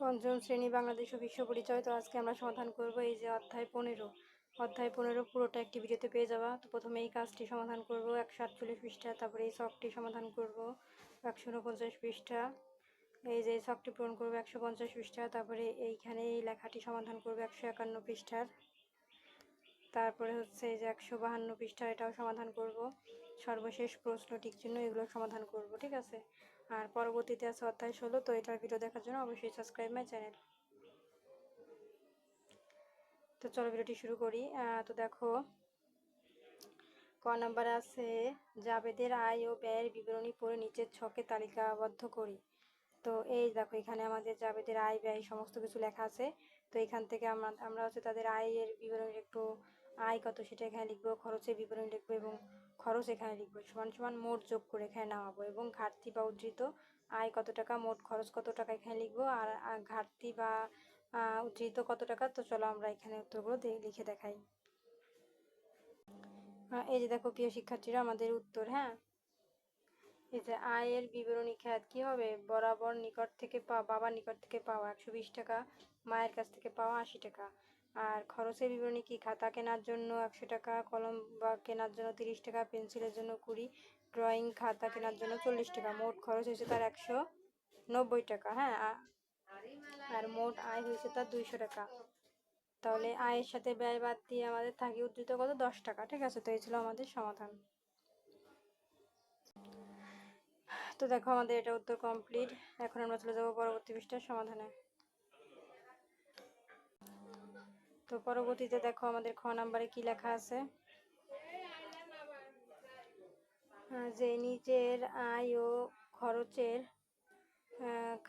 পঞ্চম শ্রেণী বাংলাদেশ ও বিশ্ব পরিচয়। তো আজকে আমরা সমাধান করব এই যে অধ্যায় 15 পুরোটা একটি ভিডিওতে পেয়ে যাওয়া। তো প্রথমে এই কাজটি সমাধান করব 148 পৃষ্ঠা, তারপরে এই ছকটি সমাধান করব 149 পৃষ্ঠা, এই যে ছকটি পূরণ করব 150 পৃষ্ঠা, তারপরে এইখানে এই লেখাটি সমাধান করব 151 পৃষ্ঠার, তারপরে হচ্ছে এই যে 152 পৃষ্ঠা, এটাও সমাধান করব, সর্বশেষ প্রশ্ন টিক চিহ্ন এগুলো সমাধান করব, ঠিক আছে। আর পরবর্তীতে আছে অধ্যায় 16। তো এটার ভিডিও দেখার জন্য অবশ্যই সাবস্ক্রাইব মাই চ্যানেল। তো চলো ভিডিওটি শুরু করি। তো দেখো ক নাম্বারে আছে জাবেদের আয় ও ব্যয়ের বিবরণী পড়ে নিচের ছকে তালিকাবদ্ধ করি। তো এই দেখো এখানে আমাদের জাবেদের আয় ব্যয় সমস্ত কিছু লেখা আছে। তো এখান থেকে আমরা হচ্ছে তাদের আয়ের বিবরণী একটু আয় কত সেটা এখানে লিখবো, খরচের বিবরণী লিখবো এবং খরচ এখানে লিখবো, সমান সমান মোট যোগ করে এখানে নামাবো, এবং ঘাটতি বা উদ্ধৃত আয় কত টাকা, মোট খরচ কত টাকা এখানে লিখবো, আর ঘাটতি বা উদ্ধৃত কত টাকা। তো চলো আমরা এখানে উত্তরগুলো লিখে দেখাই। এই যে দেখো প্রিয় শিক্ষার্থীরা আমাদের উত্তর। হ্যাঁ, এই যে আয়ের বিবরণী খ্যাত কি হবে, বরাবর নিকট থেকে বাবার নিকট থেকে পাওয়া 120 টাকা, মায়ের কাছ থেকে পাওয়া 80 টাকা। আর খরচের বিবরণী কি, খাতা কেনার জন্য 100 টাকা, কলম বা কেনার জন্য 30 টাকা, পেন্সিলের জন্য 20, ড্রয়িং খাতা কেনার জন্য 40 টাকা। মোট খরচ হয়েছে তার 190 টাকা। হ্যাঁ, আর মোট আয় হয়েছে তার 200 টাকা। তাহলে আয়ের সাথে ব্যয় বাদ দিয়ে আমাদের থাকে উদ্ধৃত কত, 10 টাকা, ঠিক আছে। তো এই ছিল আমাদের সমাধান। তো দেখো আমাদের এটা উত্তর কমপ্লিট। এখন আমরা চলে যাব পরবর্তী পৃষ্ঠার সমাধানে। তো পরবর্তীতে দেখো আমাদের খ নাম্বারে কি লেখা আছে, যে নিজের আয় ও খরচের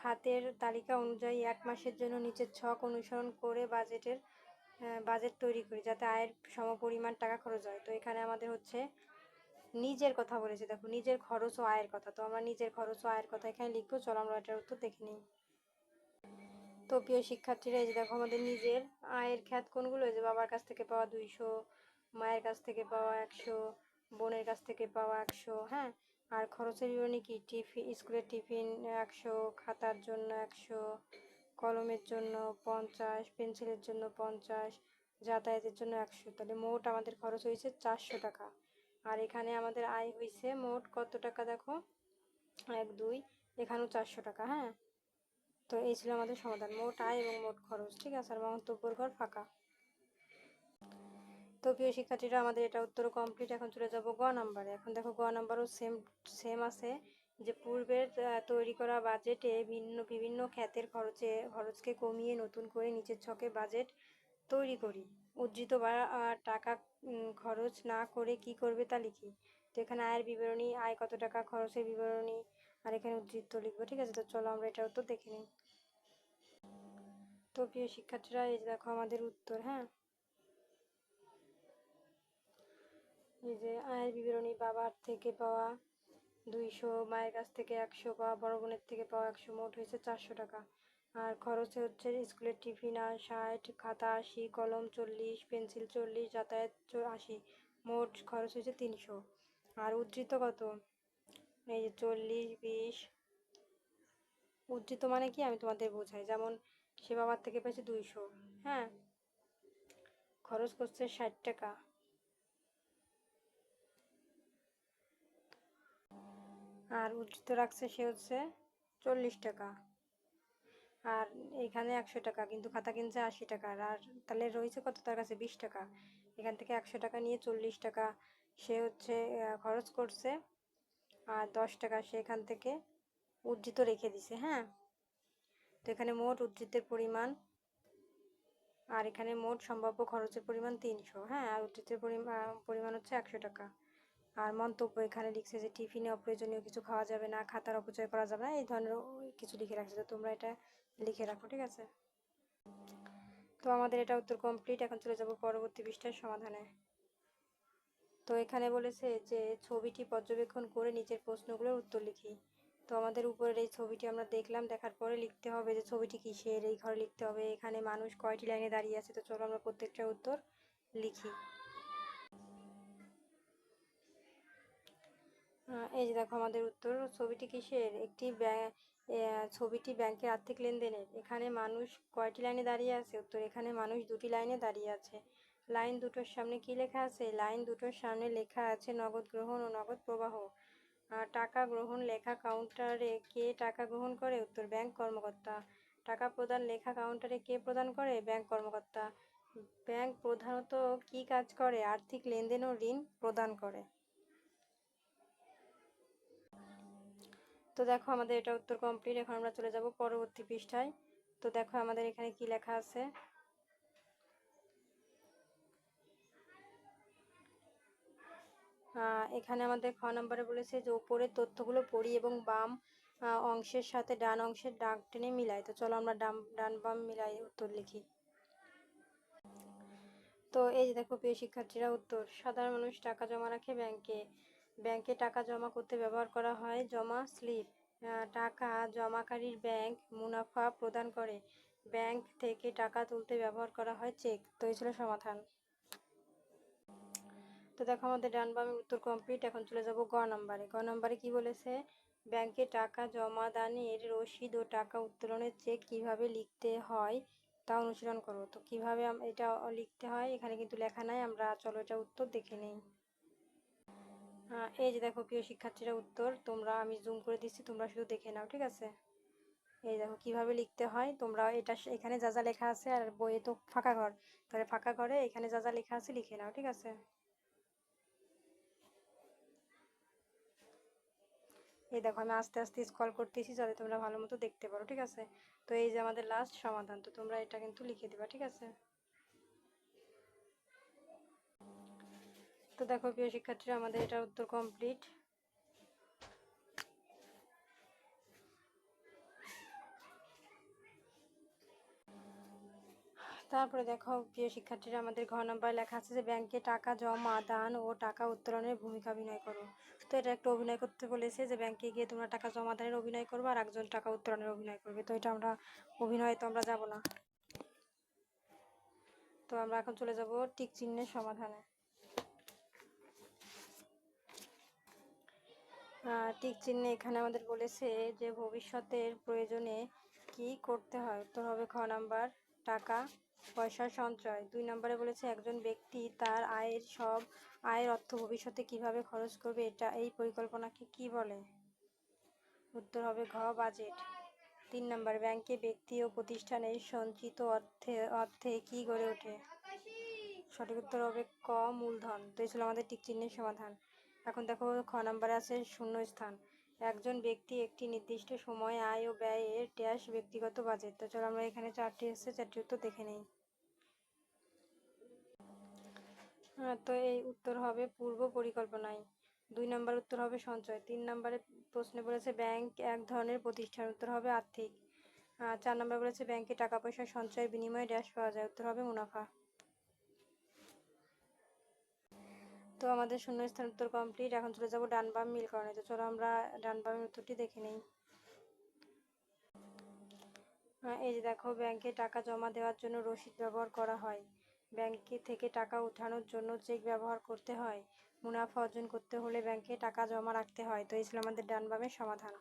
খাতের তালিকা অনুযায়ী 1 মাসের জন্য নিচের ছক অনুসরণ করে বাজেট তৈরি করি যাতে আয়ের সমপরিমাণ টাকা খরচ হয়। তো এখানে আমাদের হচ্ছে নিজের কথা বলেছে, দেখো নিজের খরচ ও আয়ের কথা। তো আমরা নিজের খরচ ও আয়ের কথা এখানে লিখবো। চলো আমরা এটার উত্তর দেখে নিই। তো প্রিয় শিক্ষার্থীরা এই যে দেখো আমাদের নিজের আয়ের খাত কোনগুলো, যে বাবার কাছ থেকে পাওয়া 200, মায়ের কাছ থেকে পাওয়া 100, বোনের কাছ থেকে পাওয়া 100। হ্যাঁ, আর খরচের বিবরণী কি, স্কুলের টিফিন 100, খাতার জন্য 100, কলমের জন্য 50, পেন্সিলের জন্য 50, যাতায়াতের জন্য 100। তাহলে মোট আমাদের খরচ হয়েছে 400 টাকা। আর এখানে আমাদের আয় হয়েছে মোট কত টাকা, দেখো 1 2, এখানেও 400 টাকা। হ্যাঁ, তো এই ছিল আমাদের সমাধান, মোট আয় এবং মোট খরচ, ঠিক আছে। আর মন্তব্যের ঘর ফাঁকা। তো প্রিয় শিক্ষার্থীরা আমাদের এটা উত্তর কমপ্লিট। এখন চলে যাব গ নাম্বারে। এখন দেখো গ নাম্বারও সেম আছে, যে পূর্বের তৈরি করা বাজেটে বিভিন্ন খাতের খরচকে কমিয়ে নতুন করে নিচের ছকে বাজেট তৈরি করি। উদ্ধৃত বা টাকা খরচ না করে কি করবে তা লিখি। তো এখানে আয়ের বিবরণী, আয় কত টাকা, খরচের বিবরণী, আর এখানে উদ্ধৃত লিখবো, ঠিক আছে। তো চলো আমরা এটার উত্তর দেখে নিই। তো প্রিয় শিক্ষার্থীরা এই দেখো আমাদের উত্তর। হ্যাঁ, এই যে আয়ের বিবরণী, বাবার থেকে পাওয়া 200, মায়ের কাছ থেকে 100 বা বড় বোনের থেকে পাওয়া 100, মোট হয়েছে 400 টাকা। আর খরচে হচ্ছে স্কুলের টিফিন 60, খাতা 80, কলম 40, পেন্সিল 40, যাতায়াত 80, মোট খরচ হয়েছে 300। আর উদ্ধৃত কত, এই যে 40, 20। উদ্ধৃত মানে কি আমি তোমাদের বোঝাই, যেমন সে বাবার থেকে পেয়েছে 200, হ্যাঁ, খরচ করছে 60 টাকা, আর উদ্ধৃত রাখছে সে হচ্ছে 40 টাকা। আর এখানে 100 টাকা, কিন্তু খাতা কিনছে 80 টাকার, আর তাহলে রয়েছে কত তার কাছে, 20 টাকা। এখান থেকে 100 টাকা নিয়ে 40 টাকা সে হচ্ছে খরচ করছে, আর 10 টাকা সে এখান থেকে উদ্ধৃত রেখে দিছে। হ্যাঁ, তো এখানে মোট উদ্ধৃতের পরিমাণ, আর এখানে মোট সম্ভাব্য খরচের পরিমাণ 300। হ্যাঁ, আর উদ্ধৃতের পরিমাণ হচ্ছে 100 টাকা। আর মন্তব্য এখানে লিখছে যে টিফিনে অপ্রয়োজনীয় কিছু খাওয়া যাবে না, খাতার অপচয় করা যাবে না, এই ধরনের কিছু লিখে রাখছে। তো তোমরা এটা লিখে রাখো, ঠিক আছে। তো আমাদের এটা উত্তর কমপ্লিট। এখন চলে যাব পরবর্তী পৃষ্ঠার সমাধানে। তো এখানে বলেছে যে ছবিটি পর্যবেক্ষণ করে নিচের প্রশ্নগুলোর উত্তর লিখি। তো আমাদের উপরের এই ছবিটি আমরা দেখলাম, দেখার পরে লিখতে হবে যে ছবিটি কিসের, এই ঘরে লিখতে হবে এখানে মানুষ কয়টি লাইনে দাঁড়িয়ে আছে। তো চলো আমরা প্রত্যেকটার উত্তর লিখি। এই যে দেখো আমাদের উত্তর, ছবিটি কিসের, একটি ছবিটি ব্যাংকের আর্থিক লেনদেনের। এখানে মানুষ কয়টি লাইনে দাঁড়িয়ে আছে? উত্তর, এখানে মানুষ দুটি লাইনে দাঁড়িয়ে আছে। লাইন দুটোর সামনে কি লেখা আছে? লাইন দুটোর সামনে লেখা আছে নগদ গ্রহণ ও নগদ প্রবাহ। টাকা গ্রহণ লেখা কাউন্টারে কে টাকা গ্রহণ করে? উত্তর, ব্যাংক কর্মকর্তা। টাকা প্রদান লেখা কাউন্টারে কে প্রদান করে? ব্যাংক কর্মকর্তা। ব্যাংক প্রধানত কি কাজ করে? আর্থিক লেনদেন ও ঋণ প্রদান করে। তো দেখো আমাদের এটা উত্তর কমপ্লিট। এখন আমরা চলে যাব পরবর্তী পৃষ্ঠায়। তো দেখো আমাদের এখানে কি লেখা আছে। এখানে আমাদের খ নম্বরে বলেছে যে উপরের তথ্যগুলো পড়ি এবং বাম অংশের সাথে ডান অংশের দাগ টেনে মিলাই। তো চলো আমরা ডান বাম মিলাই উত্তর লিখি। তো এই যে দেখো প্রিয় শিক্ষার্থীরা, উত্তর, সাধারণ মানুষ টাকা জমা রাখে ব্যাংকে। ব্যাংকে টাকা জমা করতে ব্যবহার করা হয় জমা স্লিপ। টাকা জমাকারীর ব্যাংক মুনাফা প্রদান করে। ব্যাংক থেকে টাকা তুলতে ব্যবহার করা হয় চেক। তো এই ছিল সমাধান। তো দেখো আমাদের ডান বামের উত্তর কমপ্লিট। এখন চলে যাব গ নম্বরে। গ নম্বরে কি বলেছে? ব্যাংকে টাকা জমা দানের রসিদ ও টাকা উত্তোলনের চেক কিভাবে লিখতে হয় তা অনুশীলন করো। তো কিভাবে এটা লিখতে হয় এখানে কিন্তু লেখা নাই, আমরা চলো এটা উত্তর দেখে নেই। এই যে দেখো প্রিয় শিক্ষার্থীরা, উত্তর তোমরা, আমি জুম করে দিচ্ছি, তোমরা শুধু দেখে নাও, ঠিক আছে? এই দেখো কিভাবে লিখতে হয়। তোমরা এটা এখানে যা যা লেখা আছে, আর বইয়ে তো ফাঁকা ঘর, তাহলে ফাঁকা ঘরে এখানে যা যা লেখা আছে লিখে নাও, ঠিক আছে? এই দেখো আমি আস্তে আস্তে স্ক্রল করতেছি যাতে তোমরা ভালো মতো দেখতে পারো, ঠিক আছে? তো এই যে আমাদের লাস্ট সমাধান, তো তোমরা এটা কিন্তু লিখে দিবা, ঠিক আছে? তো দেখো প্রিয় শিক্ষার্থীরা, আমাদের এটার উত্তর কমপ্লিট। তারপরে দেখো প্রিয় শিক্ষার্থীরা, আমাদের ঘ নম্বরে লেখা আছে যে ব্যাংকে টাকা জমা দান ও টাকা উত্তোলনের ভূমিকা অভিনয় করো। তো এটা একটা অভিনয় করতে বলেছে যে ব্যাংকে গিয়ে তোমরা টাকা জমা দানের অভিনয় করবে আর একজন টাকা উত্তোলনের অভিনয় করবে। তো এটা আমরা অভিনয় তো আমরা যাব না। তো আমরা এখন চলে যাব টিক চিহ্নের সমাধানে। টিক চিহ্নে এখানে আমাদের বলেছে যে ভবিষ্যতের প্রয়োজনে কি করতে হয়। উত্তর হবে খ নাম্বার, টাকা পয়সার সঞ্চয়। 2 নম্বরে বলেছে একজন ব্যক্তি তার আয়ের অর্থ ভবিষ্যতে কিভাবে খরচ করবে, এই পরিকল্পনাকে কি বলে? উত্তর হবে ঘ বাজেট। 3 নম্বর, ব্যাংকে ব্যক্তি ও প্রতিষ্ঠানের সঞ্চিত অর্থে কি গড়ে ওঠে? সঠিক উত্তর হবে ক মূলধন। তো এই ছিল আমাদের টিক চিহ্নের সমাধান। এখন দেখো খ নম্বরে আছে শূন্য স্থান। একজন ব্যক্তি একটি নির্দিষ্ট সময় আয় ও ব্যয়ের ড্যাশ ব্যক্তিগত বাজেট। তো চলো আমরা এখানে চারটি এসেছে, চারটি উত্তর দেখে নেই। তো এই উত্তর হবে পূর্ব পরিকল্পনায়। 2 নম্বর উত্তর হবে সঞ্চয়। 3 নম্বরে প্রশ্নে বলেছে ব্যাংক এক ধরনের প্রতিষ্ঠান। উত্তর হবে আর্থিক। 4 নম্বর বলেছে ব্যাংকে টাকা পয়সা সঞ্চয়ের বিনিময়ে ড্যাশ পাওয়া যায়। উত্তর হবে মুনাফা। তো আমাদের শূন্যস্থান উত্তর কমপ্লিট। এখন চলে যাব ডান বাম মিলকরণে। তো চলো আমরা ডান বামের উত্তরটি দেখে নেই। এই যে দেখো, ব্যাংকে টাকা জমা দেওয়ার জন্য রসিদ ব্যবহার করা হয়। ব্যাংকে থেকে টাকা উঠানোর জন্য চেক ব্যবহার করতে হয়। মুনাফা অর্জন করতে হলে ব্যাংকে টাকা জমা রাখতে হয়। তো এই ছিল আমাদের ডান বামের সমাধান।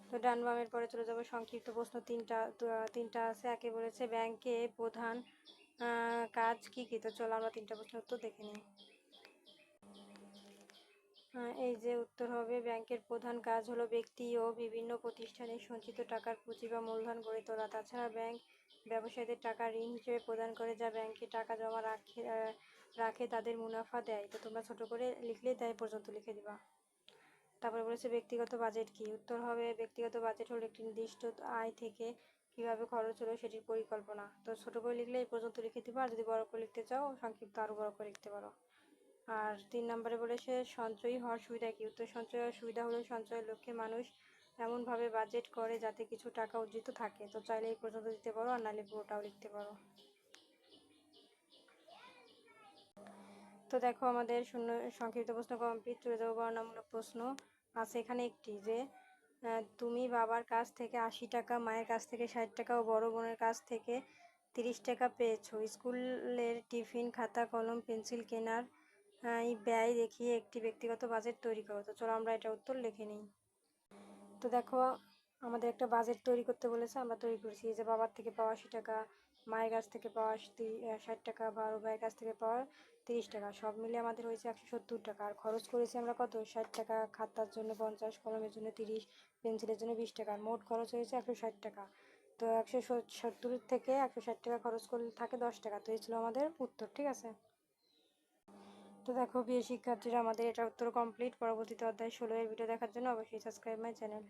তো ডান বামের পরে চলে যাব সংক্ষিপ্ত প্রশ্ন। তিনটা আছে। একে বলেছে ব্যাংকে প্রধান কাজ কি কি। তো চলো আমরা তিনটা প্রশ্নের উত্তর দেখে নিই। এই যে উত্তর হবে ব্যাংকের প্রধান কাজ হলো ব্যক্তি ও বিভিন্ন প্রতিষ্ঠানের সঞ্চিত টাকার পুঁজি বা মূলধন গড়ে তোলা। তাছাড়া ব্যাংক ব্যবসায়ীদের টাকা ঋণ হিসেবে প্রদান করে, যা ব্যাংকে টাকা জমা রাখে তাদের মুনাফা দেয়। তো তোমরা ছোট করে লিখলেই তাই পর্যন্ত লিখে দিবা। তারপরে বলেছে ব্যক্তিগত বাজেট কি। উত্তর হবে ব্যক্তিগত বাজেট হলো একটি নির্দিষ্ট আয় থেকে কিভাবে খরচ হলো সেটির পরিকল্পনা। তো ছোট করে লিখলে এই পর্যন্ত লিখে দিবা, আর যদি বড় করে লিখতে চাও সংক্ষিপ্ত আরো বড় করে লিখতে পারো। আর 3 নম্বরে বলেছে সঞ্চয়ী হওয়ার সুবিধা কি। উত্তর সঞ্চয় হওয়ার সুবিধা হলো সঞ্চয়ের লক্ষ্যে মানুষ এমনভাবে বাজেট করে যাতে কিছু টাকা অর্জিত থাকে। তো চাইলে এই পর্যন্ত দিতে পারো, আর নাহলে পুরোটাও লিখতে পারো। তো দেখো আমাদের শূন্য সংক্ষিপ্ত প্রশ্ন কমপ্লিট। চলে যাবো বর্ণনামূলক প্রশ্ন। আছে এখানে একটি যে তুমি বাবার কাছ থেকে 80 টাকা, মায়ের কাছ থেকে 60 টাকা ও বড় বোনের কাছ থেকে 30 টাকা পেয়েছো। স্কুলের টিফিন, খাতা, কলম, পেন্সিল কেনার এই ব্যয় দেখিয়ে একটি ব্যক্তিগত বাজেট তৈরি করো। তো চলো আমরা এটা উত্তর লিখে নিই। তো দেখো, আমাদের একটা বাজেট তৈরি করতে বলেছে, আমরা তৈরি করেছি। এই যে বাবার থেকে পাওয়া 80 টাকা, মায়ের কাছ থেকে পাওয়া 60 টাকা, বড় ভাইয়ের কাছ থেকে পাওয়া 30 টাকা, সব মিলে আমাদের হয়েছে 170 টাকা। আর খরচ করেছি আমরা কত, 60 টাকা, খাতার জন্য 50, কলমের জন্য 30, পেন্সিলের জন্য 20 টাকা, মোট খরচ হয়েছে 160 টাকা। তো 170 থেকে 160 টাকা খরচ করলে থাকে 10 টাকা। তো এই ছিল আমাদের উত্তর, ঠিক আছে। তো দেখো প্রিয় শিক্ষার্থীরা, আমাদের এটা উত্তর কমপ্লিট। পরবর্তীতে অধ্যায় 16 এর ভিডিও দেখার জন্য অবশ্যই সাবস্ক্রাইব মাই চ্যানেল।